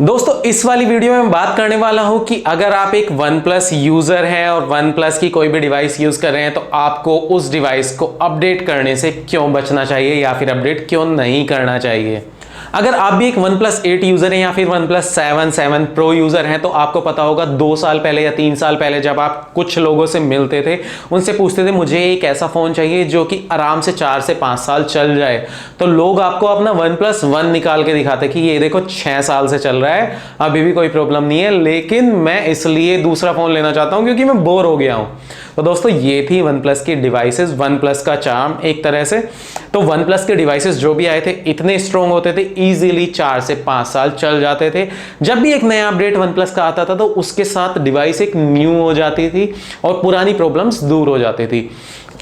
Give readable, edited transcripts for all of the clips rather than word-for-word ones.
दोस्तों इस वाली वीडियो में मैं बात करने वाला हूं कि अगर आप एक वन प्लस यूजर हैं और वन प्लस की कोई भी डिवाइस यूज कर रहे हैं तो आपको उस डिवाइस को अपडेट करने से क्यों बचना चाहिए या फिर अपडेट क्यों नहीं करना चाहिए। अगर आप भी एक वन प्लस 8 यूजर हैं या फिर वन प्लस 7 प्रो यूजर हैं तो आपको पता होगा 2 साल पहले या 3 साल पहले जब आप कुछ लोगों से मिलते थे, उनसे पूछते थे मुझे एक ऐसा फोन चाहिए जो कि आराम से 4 से 5 साल चल जाए, तो लोग आपको अपना वन प्लस 1 निकाल के दिखाते कि ये देखो 6 साल से चल रहा है, अभी भी कोई प्रॉब्लम नहीं है, लेकिन मैं इसलिए दूसरा फोन लेना चाहता हूं क्योंकि मैं बोर हो गया हूं। तो दोस्तों ये थी वन प्लस की डिवाइसेस, वन प्लस का चार्म एक तरह से। तो वन प्लस के डिवाइसेस जो भी आए थे इतने स्ट्रॉन्ग होते थे, इजीली 4 से 5 साल चल जाते थे। जब भी एक नया अपडेट वन प्लस का आता था तो उसके साथ डिवाइस एक न्यू हो जाती थी और पुरानी प्रॉब्लम्स दूर हो जाती थी।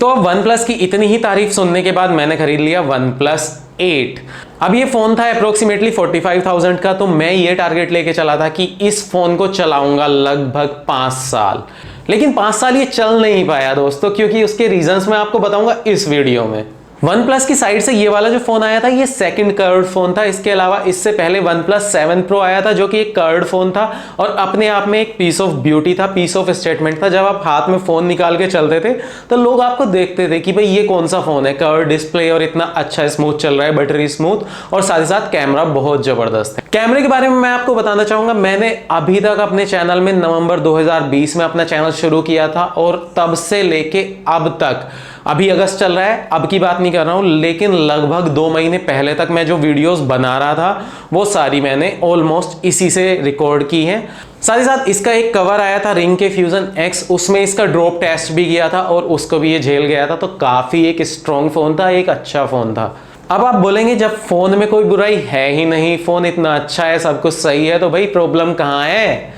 तो अब वन प्लस की इतनी ही तारीफ सुनने के बाद मैंने खरीद लिया वन प्लस 8। अब ये फोन था अप्रोक्सीमेटली 45,000 का, तो मैं ये टारगेट लेके चला था कि इस फोन को चलाऊंगा लगभग 5 साल। लेकिन 5 साल ये चल नहीं पाया दोस्तों, क्योंकि उसके रीजंस मैं आपको बताऊंगा इस वीडियो में। वन प्लस की साइड से ये वाला जो फोन आया था ये सेकंड कर्व्ड फोन था। इसके अलावा इससे पहले वन प्लस 7 प्रो आया था जो कि एक कर्व्ड फोन था और अपने आप में एक पीस ऑफ ब्यूटी था, पीस ऑफ स्टेटमेंट था। जब आप हाथ में फोन निकाल के चलते थे तो लोग आपको देखते थे कि भाई ये कौन सा फोन है, कर्व्ड डिस्प्ले और इतना अच्छा स्मूथ चल रहा है, बटरी स्मूथ, और साथ ही साथ कैमरा बहुत जबरदस्त है। कैमरे के बारे में मैं आपको बताना चाहूंगा, मैंने अभी तक अपने चैनल में नवंबर 2020 में अपना चैनल शुरू किया था और तब से लेके अब तक, अभी अगस्त चल रहा है, अब की बात नहीं कर रहा हूं, लेकिन लगभग 2 महीने पहले तक मैं जो वीडियोस बना रहा था वो सारी मैंने ऑलमोस्ट इसी से रिकॉर्ड की हैं। साथ ही साथ इसका एक कवर आया था रिंग के फ्यूजन एक्स, उसमें इसका ड्रॉप टेस्ट भी किया था और उसको भी ये झेल गया था। तो काफी एक स्ट्रॉन्ग फोन था, एक अच्छा फोन था। अब आप बोलेंगे जब फोन में कोई बुराई है ही नहीं, फोन इतना अच्छा है, सब कुछ सही है, तो भाई प्रॉब्लम कहां है?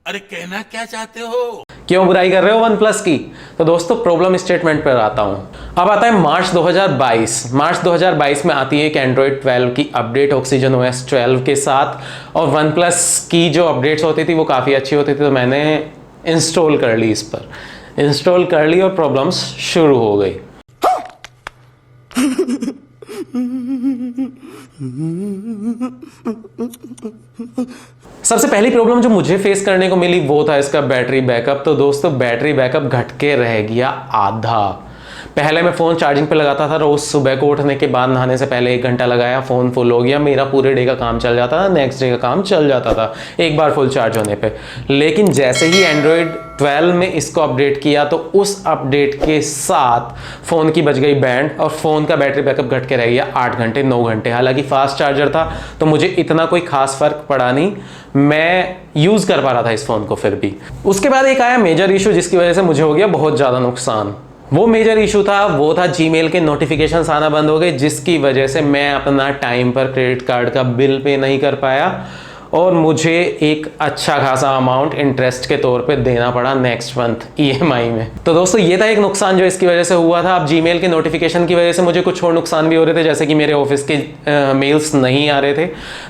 अरे कहना क्या चाहते हो? क्यों बुराई कर रहे हो वन प्लस की? तो दोस्तों प्रॉब्लम स्टेटमेंट पर आता हूं। अब आता है मार्च 2022। मार्च 2022 में आती है एक एंड्रॉइड 12 की अपडेट ऑक्सीजन ओएस 12 के साथ, और वन प्लस की जो अपडेट्स होती थी वो काफ़ी अच्छी होती थी। तो मैंने इंस्टॉल कर ली, इस पर इंस्टॉल कर ली और प्रॉब्लम्स शुरू हो गई। सबसे पहली प्रॉब्लम जो मुझे फेस करने को मिली वो था इसका बैटरी बैकअप। तो दोस्तों बैटरी बैकअप घट के रह गया आधा। पहले मैं फ़ोन चार्जिंग पे लगाता था, रोज़ सुबह को उठने के बाद नहाने से पहले 1 घंटा लगाया, फ़ोन फुल हो गया, मेरा पूरे डे का काम चल जाता था, नेक्स्ट डे का काम चल जाता था एक बार फुल चार्ज होने पे। लेकिन जैसे ही एंड्रॉयड 12 में इसको अपडेट किया तो उस अपडेट के साथ फ़ोन की बज गई बैंड और फ़ोन का बैटरी बैकअप घट के रह गया 8 घंटे 9 घंटे। हालांकि फास्ट चार्जर था तो मुझे इतना कोई खास फ़र्क पड़ा नहीं, मैं यूज़ कर पा रहा था इस फ़ोन को फिर भी। उसके बाद एक आया मेजर इशू जिसकी वजह से मुझे हो गया बहुत ज़्यादा नुकसान। वो मेजर इशू था, वो था जीमेल के नोटिफिकेशंस आना बंद हो गए, जिसकी वजह से मैं अपना टाइम पर क्रेडिट कार्ड का बिल पे नहीं कर पाया और मुझे एक अच्छा खासा अमाउंट इंटरेस्ट के तौर पे देना पड़ा नेक्स्ट मंथ ईएमआई में। तो दोस्तों ये था एक नुकसान जो इसकी वजह से हुआ था। अब जीमेल के नोटिफिकेशन की वजह से मुझे कुछ और नुकसान भी हो रहे थे, जैसे कि मेरे ऑफिस के मेल्स नहीं आ रहे थे।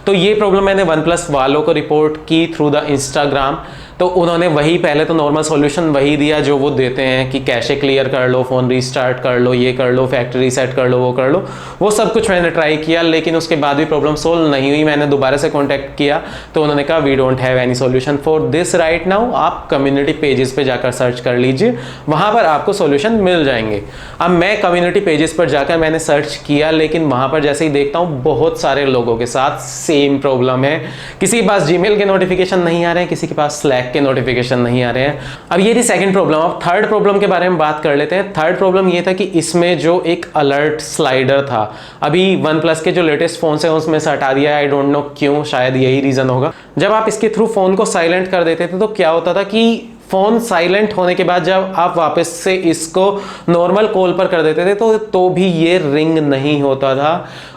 तो ये प्रॉब्लम मैंने वन प्लस वालों को रिपोर्ट की थ्रू द इंस्टाग्राम। तो उन्होंने वही पहले तो नॉर्मल सॉल्यूशन वही दिया जो वो देते हैं कि कैशे क्लियर कर लो, फ़ोन रीस्टार्ट कर लो, ये कर लो, फैक्ट्री रीसेट कर लो, वो कर लो। वो सब कुछ मैंने ट्राई किया, लेकिन उसके बाद भी प्रॉब्लम सोल्व नहीं हुई। मैंने दोबारा से कॉन्टैक्ट किया तो उन्होंने कहा we don't have any solution for this right now. आप कम्युनिटी पेजेस पे जाकर सर्च कर लीजिए, वहाँ पर आपको सॉल्यूशन मिल जाएंगे। अब मैं कम्युनिटी पेजेस पर जाकर मैंने सर्च किया, लेकिन वहाँ पर जैसे ही देखता हूँ बहुत सारे लोगों के साथ सेम प्रॉब्लम है। किसी के पास जीमेल के नोटिफिकेशन नहीं आ रहे हैं, किसी के पास स्लैक के नोटिफिकेशन नहीं आ रहे हैं। अब ये थी सेकंड प्रॉब्लम। अब थर्ड प्रॉब्लम के बारे में बात कर लेते हैं। थर्ड प्रॉब्लम ये था कि इसमें जो एक अलर्ट स्लाइडर था, अभी वन प्लस के जो लेटेस्ट फोन है उसमें से हटा दिया है, आई डोंट नो क्यों, शायद यही रीजन होगा। जब आप इसके थ्रू फोन को साइलेंट कर देते थे तो क्या होता था कि फोन साइलेंट होने के बाद जब आप वापस से इसको नॉर्मल कॉल पर कर देते थे तो भी ये रिंग नहीं होता था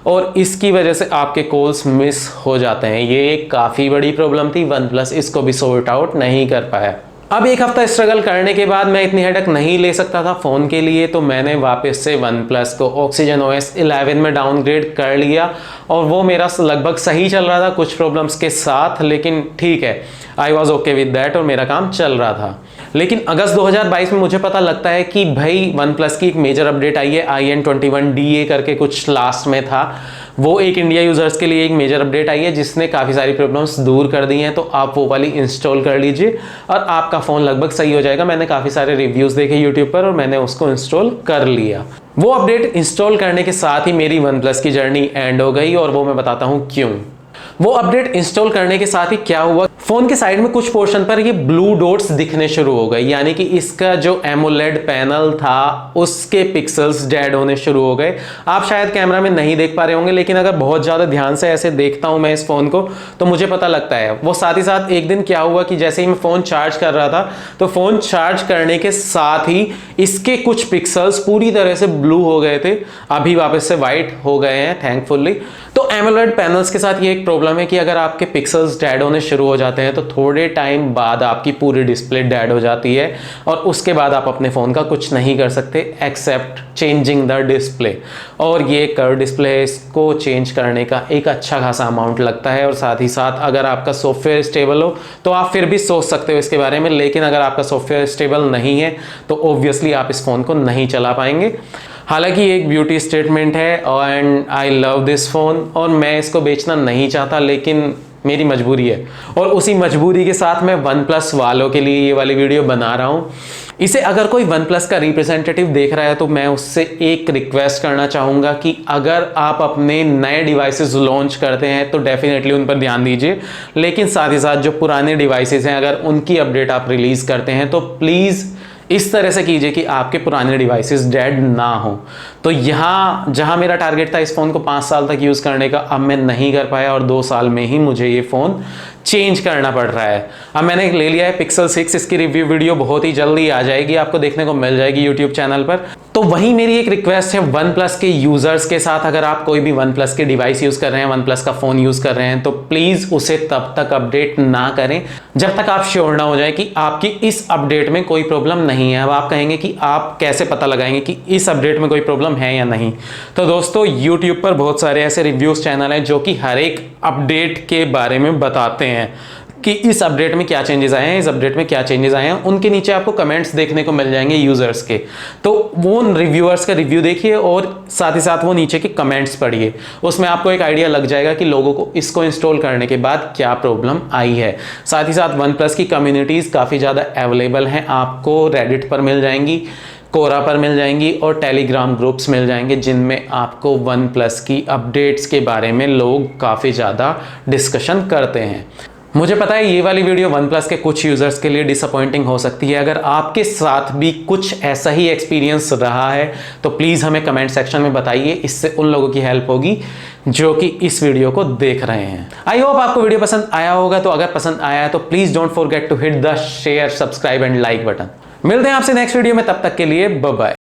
और इसकी वजह से आपके कॉल्स मिस हो जाते हैं। ये एक काफ़ी बड़ी प्रॉब्लम थी, वन प्लस इसको भी सॉर्ट आउट नहीं कर पाया। अब 1 हफ्ता स्ट्रगल करने के बाद मैं इतनी हेडेक नहीं ले सकता था फ़ोन के लिए, तो मैंने वापस से वन प्लस को ऑक्सीजन ओएस 11 में डाउनग्रेड कर लिया और वो मेरा लगभग सही चल रहा था कुछ प्रॉब्लम्स के साथ, लेकिन ठीक है, I was okay with that और मेरा काम चल रहा था। लेकिन अगस्त 2022 में मुझे पता लगता है कि भाई वन प्लस की एक मेजर अपडेट आई है, IN21DA करके कुछ लास्ट में था। वो एक इंडिया यूजर्स के लिए एक मेजर अपडेट आई है जिसने काफ़ी सारी प्रॉब्लम्स दूर कर दी हैं, तो आप वो वाली इंस्टॉल कर लीजिए और आपका फ़ोन लगभग सही हो जाएगा। मैंने काफ़ी सारे रिव्यूज़ देखे यूट्यूब पर और मैंने उसको इंस्टॉल कर लिया। वो अपडेट इंस्टॉल करने के साथ ही मेरी OnePlus की जर्नी एंड हो गई और वो मैं बताता हूँ क्यों। वो अपडेट इंस्टॉल करने के साथ ही क्या हुआ, फोन के साइड में कुछ पोर्शन पर ये ब्लू डॉट्स दिखने शुरू हो गए, यानी कि इसका जो एमोलेड पैनल था उसके पिक्सेल्स डेड होने शुरू हो गए। आप शायद कैमरा में नहीं देख पा रहे होंगे, लेकिन अगर बहुत ज्यादा ध्यान से ऐसे देखता हूं मैं इस फोन को तो मुझे पता लगता है। वो साथ ही साथ एक दिन क्या हुआ कि जैसे ही मैं फोन चार्ज कर रहा था तो फोन चार्ज करने के साथ ही इसके कुछ पिक्सल्स पूरी तरह से ब्लू हो गए थे, अभी वापस से व्हाइट हो गए हैं थैंकफुली। तो एमोलेड पैनल्स के साथ ये एक प्रॉब्लम है कि अगर आपके पिक्सल्स डेड होने शुरू हो जाते हैं तो थोड़े टाइम बाद आपकी पूरी डिस्प्ले डेड हो जाती है और उसके बाद आप अपने फ़ोन का कुछ नहीं कर सकते एक्सेप्ट चेंजिंग द डिस्प्ले। और ये कर्व डिस्प्ले है, इसको चेंज करने का एक अच्छा खासा अमाउंट लगता है। और साथ ही साथ अगर आपका सॉफ्टवेयर स्टेबल हो तो आप फिर भी सोच सकते हो इसके बारे में, लेकिन अगर आपका सॉफ्टवेयर स्टेबल नहीं है तो ऑब्वियसली आप इस फ़ोन को नहीं चला पाएंगे। हालांकि ये एक ब्यूटी स्टेटमेंट है and I love this phone और मैं इसको बेचना नहीं चाहता, लेकिन मेरी मजबूरी है और उसी मजबूरी के साथ मैं OnePlus वालों के लिए ये वाली वीडियो बना रहा हूँ। इसे अगर कोई OnePlus का रिप्रेजेंटेटिव देख रहा है तो मैं उससे एक रिक्वेस्ट करना चाहूँगा कि अगर आप अपने नए डिवाइसेस लॉन्च करते हैं तो डेफिनेटली उन पर ध्यान दीजिए, लेकिन साथ ही साथ जो पुराने डिवाइसेस हैं अगर उनकी अपडेट आप रिलीज़ करते हैं तो प्लीज़ इस तरह से कीजिए कि आपके पुराने डिवाइसेस डेड ना हो। तो यहाँ जहाँ मेरा टारगेट था इस फ़ोन को 5 साल तक यूज़ करने का, अब मैं नहीं कर पाया और 2 साल में ही मुझे ये फ़ोन चेंज करना पड़ रहा है। अब मैंने ले लिया है Pixel 6, इसकी रिव्यू वीडियो बहुत ही जल्दी आ जाएगी, आपको देखने को मिल जाएगी यूट्यूब चैनल पर। तो वहीं मेरी एक रिक्वेस्ट है OnePlus के यूज़र्स के साथ, अगर आप कोई भी OnePlus के डिवाइस यूज़ कर रहे हैं, OnePlus का फ़ोन यूज़ कर रहे हैं तो प्लीज़ उसे तब तक अपडेट ना करें जब तक आप श्योर ना हो जाए कि आपकी इस अपडेट में कोई प्रॉब्लम नहीं है। अब आप कहेंगे कि आप कैसे पता लगाएंगे कि इस अपडेट में कोई प्रॉब्लम है या नहीं। तो दोस्तों यूट्यूब पर बहुत सारे ऐसे रिव्यूज़ चैनल हैं जो कि हर एक अपडेट के बारे में बताते हैं कि इस अपडेट में क्या चेंजेस आए हैं, इस अपडेट में क्या चेंजेस आए हैं। उनके नीचे आपको कमेंट्स देखने को मिल जाएंगे यूजर्स के, तो वो रिव्यूअर्स का रिव्यू देखिए और साथ ही साथ वो नीचे के कमेंट्स पढ़िए, उसमें आपको एक आइडिया लग जाएगा कि लोगों को इसको इंस्टॉल करने के बाद क्या प्रॉब्लम आई है। साथ ही साथ OnePlus की कम्युनिटीज़ काफ़ी ज़्यादा अवेलेबल हैं, आपको रेडिट पर मिल जाएंगी, कोरा पर मिल जाएंगी और टेलीग्राम ग्रुप्स मिल जाएंगे जिनमें आपको OnePlus की अपडेट्स के बारे में लोग काफ़ी ज़्यादा डिस्कशन करते हैं। मुझे पता है ये वाली वीडियो OnePlus के कुछ यूज़र्स के लिए डिसअपॉइंटिंग हो सकती है। अगर आपके साथ भी कुछ ऐसा ही एक्सपीरियंस रहा है तो प्लीज़ हमें कमेंट सेक्शन में बताइए, इससे उन लोगों की हेल्प होगी जो कि इस वीडियो को देख रहे हैं। आई होप आपको वीडियो पसंद आया होगा, तो अगर पसंद आया है तो please don't forget to hit the share, subscribe and like button. मिलते हैं आपसे नेक्स्ट वीडियो में, तब तक के लिए बाय बाय।